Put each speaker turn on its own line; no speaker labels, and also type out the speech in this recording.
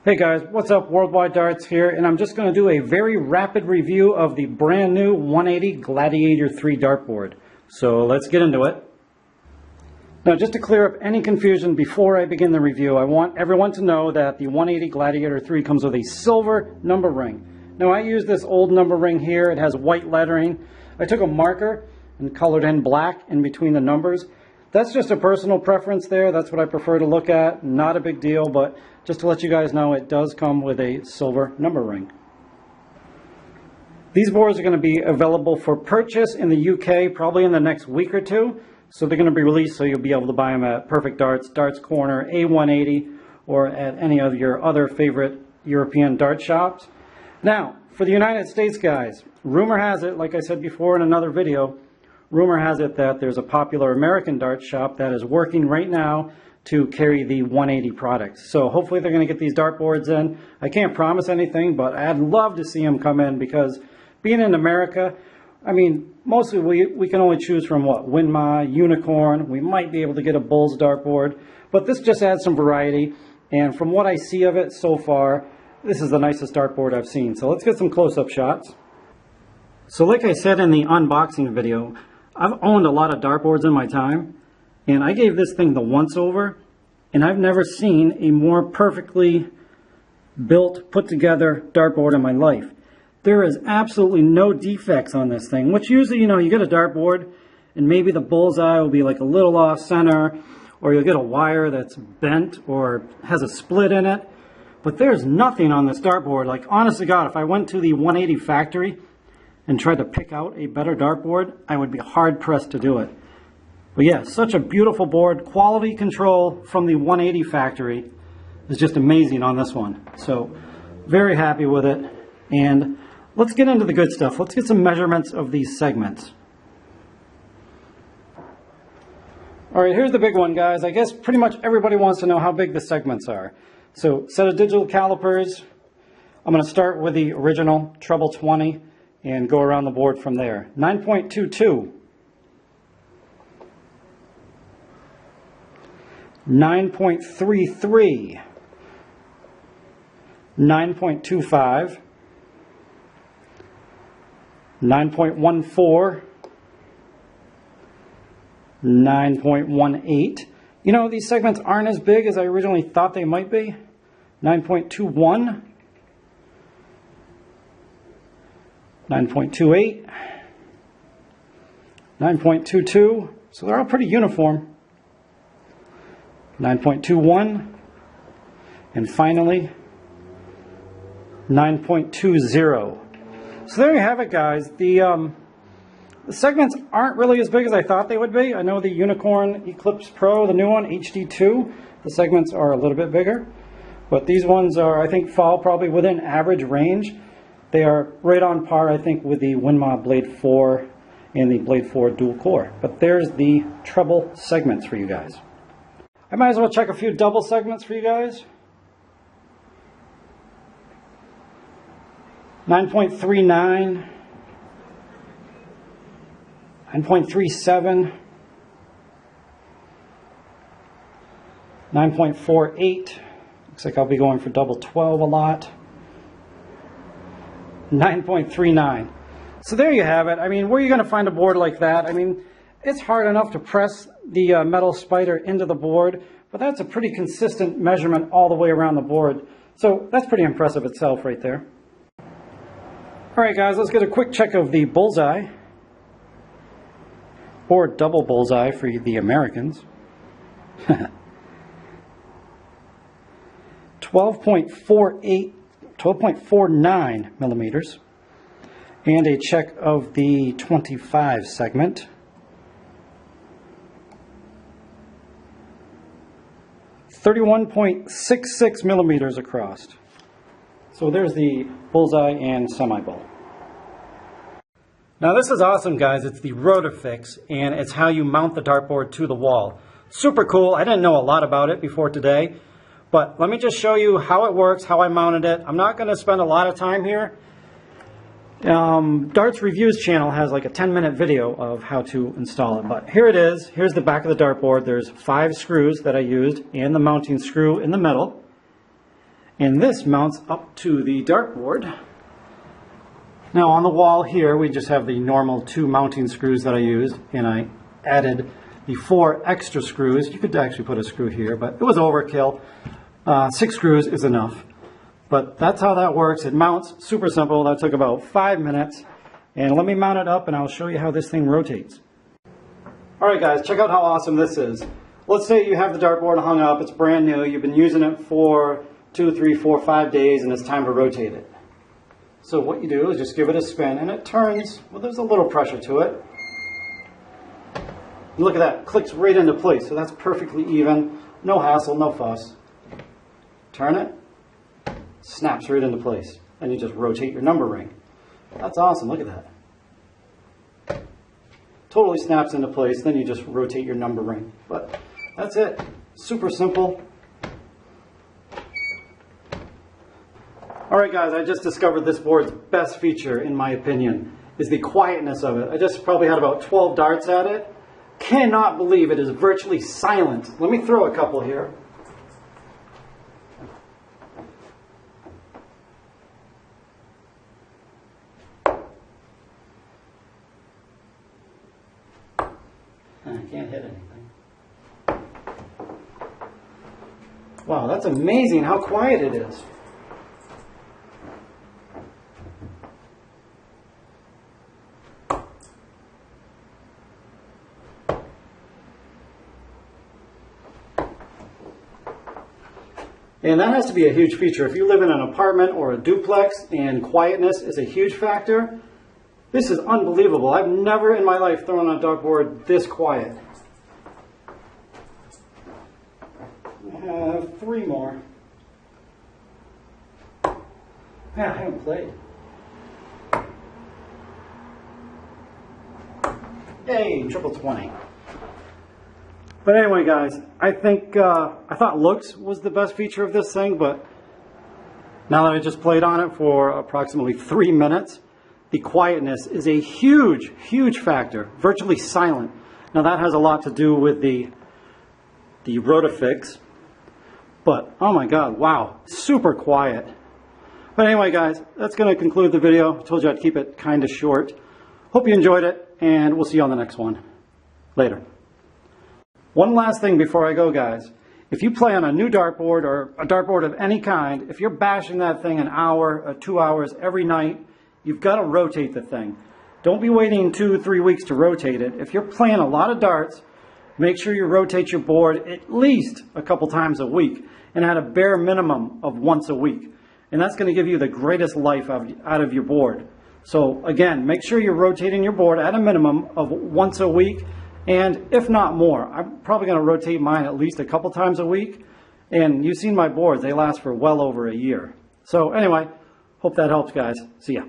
Hey guys, what's up? Worldwide Darts here, and I'm just going to do a very rapid review of the brand new 180 Gladiator 3 dartboard. So let's get into it. Now, just to clear up any confusion before I begin the review, I want everyone to know that the 180 Gladiator 3 comes with a silver number ring. Now, I use this old number ring here. It has white lettering. I took a marker and colored in black in between the numbers. That's just a personal preference there. That's what I prefer to look at. Not a big deal, but just to let you guys know, it does come with a silver number ring. These boards are going to be available for purchase in the UK probably in the next week or two. So they're going to be released, so you'll be able to buy them at Perfect Darts, Darts Corner, A180, or at any of your other favorite European dart shops. Now, for the United States guys, rumor has it, like I said before in another video, rumor has it that there's a popular American dart shop that is working right now to carry the 180 products. So hopefully they're going to get these dartboards in. I can't promise anything, but I'd love to see them come in because being in America, I mean, mostly we can only choose from what? Winma, Unicorn. We might be able to get a Bulls dartboard, but this just adds some variety. And from what I see of it so far, this is the nicest dartboard I've seen. So let's get some close-up shots. So like I said in the unboxing video, I've owned a lot of dartboards in my time, and I gave this thing the once over, and I've never seen a more perfectly built, put together dartboard in my life. There is absolutely no defects on this thing, which usually, you get a dartboard and maybe the bullseye will be like a little off center, or you'll get a wire that's bent or has a split in it. But there's nothing on this dartboard. Like, honest to God, if I went to the 180 factory and tried to pick out a better dartboard, I would be hard pressed to do it. But yeah, such a beautiful board. Quality control from the 180 factory is just amazing on this one. So very happy with it. And let's get into the good stuff. Let's get some measurements of these segments. All right, here's the big one, guys. I guess pretty much everybody wants to know how big the segments are. So set of digital calipers. I'm going to start with the original treble 20 and go around the board from there. 9.22. 9.33, 9.25, 9.14, 9.18. These segments aren't as big as I originally thought they might be. 9.21, 9.28, 9.22, so they're all pretty uniform. 9.21, and finally 9.20. So there you have it, guys. The segments aren't really as big as I thought they would be. I know the Unicorn Eclipse Pro, the new one, HD2, the segments are a little bit bigger, but these ones are, I think, fall probably within average range. They are right on par, I think, with the Winma Blade 4 and the Blade 4 dual core. But there's the treble segments for you guys. I might as well check a few double segments for you guys. 9.39, 9.37, 9.48. Looks like I'll be going for double 12 a lot. 9.39. So there you have it. I mean, where are you going to find a board like that? I mean, it's hard enough to press the metal spider into the board, but that's a pretty consistent measurement all the way around the board. So that's pretty impressive itself right there. All right, guys, let's get a quick check of the bullseye, or double bullseye for the Americans. 12.49 millimeters, and a check of the 25 segment. 31.66 millimeters across. So there's the bullseye and semi-bull. Now this is awesome, guys. It's the Rotafix, and it's how you mount the dartboard to the wall. Super cool. I didn't know a lot about it before today, but let me just show you how it works, how I mounted it. I'm not going to spend a lot of time here. Darts Reviews channel has like a 10-minute video of how to install it, but here it is. Here's the back of the dartboard. There's 5 screws that I used and the mounting screw in the middle. And this mounts up to the dartboard. Now on the wall here, we just have the normal 2 mounting screws that I used, and I added the 4 extra screws. You could actually put a screw here, but it was overkill. 6 screws is enough. But that's how that works. It mounts super simple. That took about 5 minutes. And let me mount it up and I'll show you how this thing rotates. Alright guys, check out how awesome this is. Let's say you have the dartboard hung up, it's brand new, you've been using it for 2, 3, 4, 5 days, and it's time to rotate it. So what you do is just give it a spin, and it turns, well, there's a little pressure to it. And look at that, clicks right into place, so that's perfectly even, no hassle, no fuss. Turn it, snaps right into place, and you just rotate your number ring. That's awesome, look at that. Totally snaps into place, then you just rotate your number ring. But that's it, super simple. Alright guys, I just discovered this board's best feature, in my opinion, is the quietness of it. I just probably had about 12 darts at it. Cannot believe it is virtually silent. Let me throw a couple here. I can't hit anything. Wow, that's amazing how quiet it is. And that has to be a huge feature. If you live in an apartment or a duplex and quietness is a huge factor, this is unbelievable. I've never in my life thrown a dartboard this quiet. I have 3 more. Yeah, I haven't played. Yay, triple 20. But anyway, guys, I thought looks was the best feature of this thing, but now that I just played on it for approximately 3 minutes, the quietness is a huge, huge factor, virtually silent. Now that has a lot to do with the Rotafix, but oh my god, wow, super quiet. But anyway, guys, that's going to conclude the video. I told you I'd keep it kind of short. Hope you enjoyed it, and we'll see you on the next one. Later. One last thing before I go, guys. If you play on a new dartboard or a dartboard of any kind, if you're bashing that thing an hour or 2 hours every night, you've got to rotate the thing. Don't be waiting 2 or 3 weeks to rotate it. If you're playing a lot of darts, make sure you rotate your board at least a couple times a week and at a bare minimum of once a week. And that's going to give you the greatest life out of your board. So again, make sure you're rotating your board at a minimum of once a week. And if not more, I'm probably going to rotate mine at least a couple times a week. And you've seen my boards, they last for well over a year. So anyway, hope that helps, guys. See ya.